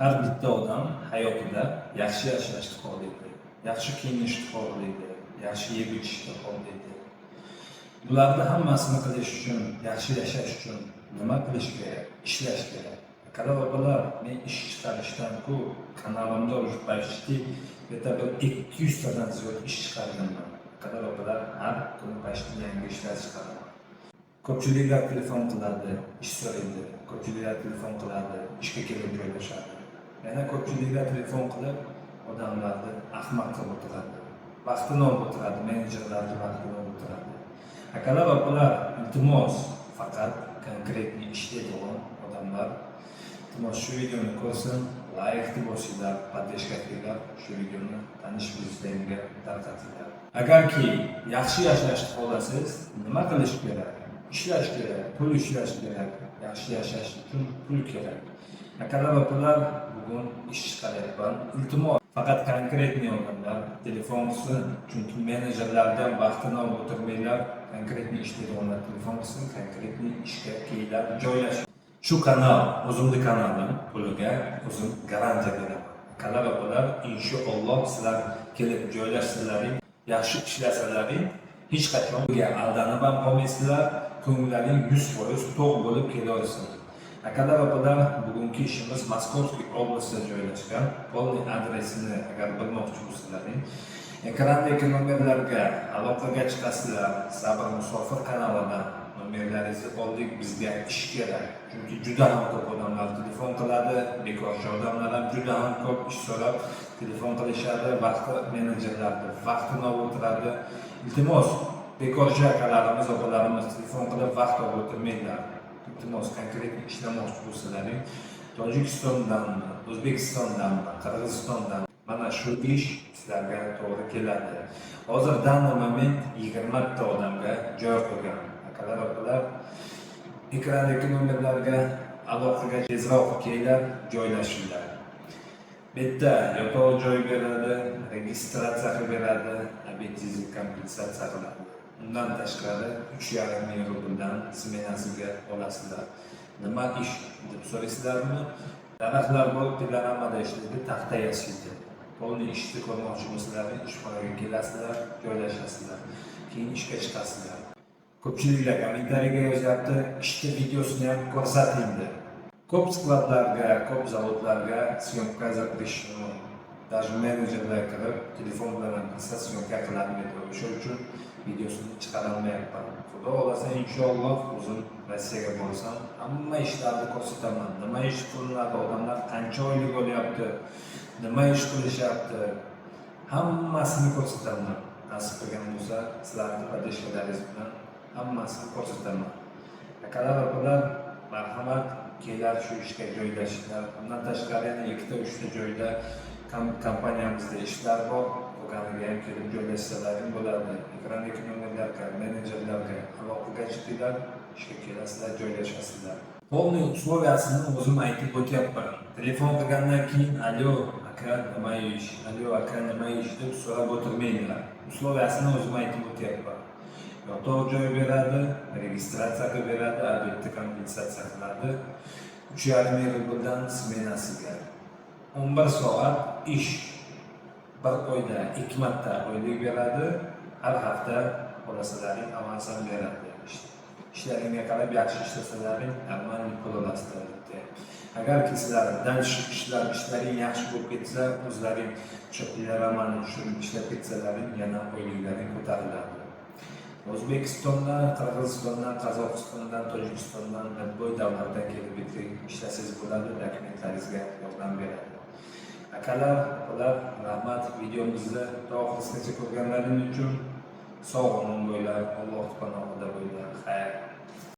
Har bitta odam hayotida yaxshi yashashni xohlaydi, yaxshi kiyinishni xohlaydi, yaxshi yeb ichishni xohlaydi. Bularni hammasini qilish uchun, yaxshi yashash uchun nima qilish kerak? Ishlash kerak. Akalar, men ish chiqarishdan-ku kanalimda уже почти bir 200 tadan ziyod ish chiqarganman. Akalar, har kuni почти yangi ishlar chiqaraman. Ko'pchiliklar telefon qiladi, ish so'raydi. Ko'pchiliklar telefon qiladi, ishga kelib joylashadi. Yana ko'pchiliklar telefon qilib, odamlarni ahmoq qilib o'tiradi. Vaqtini olib o'tiradi, menejerlarni vaqtini olib o'tiradi. Akalar, iltimos, faqat konkretniy ishlaydigan odamlar iltimos shu videoni ko'rsin, like bosinglar, podдержка qilinglar, shu videoni tanish bilishlarga tarqatinglar. Agarki yaxshi yashashni xohlasangiz, nima qilish kerak? Ishlash kerak, pul ishlash kerak, yaxshi yashash uchun pul kerak. Akalar, bugun ish chiqaryapman. Iltimos, faqat konkretniy odamlar telefon qilsin, chunki menejerlardan vaqtini olib o'tirmanglar. Konkretniy ishlaydiganlar telefon qilsin, konkretniy ishga kelinglar, joylashing. Shu kanal, o'zimning kanalim, puliga o'zim garantiya beraman. Akalar, inshaalloh sizlar kelib joylashsalaring, yaxshi ishlasalaring, hech qachon aldanib ham qolmaysizlar. Ko'nglaring 100% to'q bo'lib kelaversin. Akalar, bugungi ishimiz Moskovskiy oblastida joylashgan. Polniy adresini agar bilmoqchi bo'lsalaring, ekrandagi nomerlarga aloqaga chiqasizlar. Sabr Musofir kanalidan nomerlaringizni oldik, bizga ish kerak. Chunki juda ham ko'p odamlar telefon qiladi, bekorchi odamlar ham juda ham ko'p ish so'rab telefon qilishadi, vaqti menejerlarni vaqtini olib o'tiradi. Iltimos, bekorchi akalarimiz, opalarimiz telefon qilib vaqt olib o'tirmanglar. Iltimos, konkretniy ishlamoqchi bo'lsalaring, Tojikistondanmi, O'zbekistondanmi, Qirg'izistondan mana shu ish sizlarga to'g'ri keladi. Hozir данный moment 20 ta odamga joy qo'ygan. Akalar, ekrandagi nomerlarga aloqaga tezroq kelinglar, joylashinglar. Bitta yotoq joy beradi, registratsiya qilib beradi, abitingizni kompensatsiya qiladi. Undan tashqari 3,5 ming rubldan smenasiga olasizlar. Nima ish deb so'raysizlarmi? Daraxtlar bo'lib pilaramada ishlaydi, taxta yasaydi. Polniy ishni ko'rmoqchi bo'lsalaring, ishxonaga kelasizlar, joylashasizlar. Keyin ishga chiqasizlar. Ko'pchiliklar kommentariyaga yozyapti, ishni videosini ham ko'rsating deb. Ko'p skladlarga, ko'p zavodlarga syomka zapreshено. Даже menejerlar kirib, telefon bilan qilsa syomka qilinmaydi. O'sha uchun videosini chiqarolmayapman. Xudo xolasa inshaalloh o'zim Rossiyaga borsam, hamma ishlarni ko'rsataman. Nima ish qilinadi, odamlar qancha oylik olyapti, nima ish qilishyapti, hammasini ko'rsataman. Nasib qilgan bo'lsa, sizlarning podдержкалаringiz bilan hammasini ko'rsataman. Akalar, marhamat, kelinglar shu ishga joylashinglar. Bundan tashqari yana 2-3 ta joyda kompaniyamizda ishlar bor. O'ganiga ham kelib joylashsalaring bo'ladi. Ekrandagi nomerlarga, menejerlarga aloqaga chiqinglar, ishga kelasizlar, joylashasizlar. Polniy условиясini o'zim aytib o'tyapman. Telefon qilgandan keyin "Alo, aka, nima ish? Alo, aka, nima ish?" deb so'rab o'tirmanglar. Условиясini o'zim aytib o'tyapman. Yotoq joy beradi, registratsiya qilib beradi, albatta kompensatsiya qiladi. 3,5 ming rubldan smenasiga. 11 soat ish. Bir oyda 2 marta oylik beradi, har hafta olasizlaring avansan beradi. Ishlaringga qarab yaxshi ishlasalaring, normalniy pul olasizlar. Agarki sizlardan ishlaring yaxshi bo'lib ketsa, o'zlaring o'sha pullarni tushirib ishlab ketsalaring, yana oyliklaring ko'tariladi. O'zbekistondan, Qirg'izistondan, Qozog'istondan, Tojikistondan, boy davlatdan kelib ishlasangiz bo'ladi, dokumentlaringizga yordam beradi. Akalar, rahmat, videomizni oxirigacha ko'rganlaringiz uchun sog' omon bo'linglar, Alloh panohida bo'linglar. Xayr.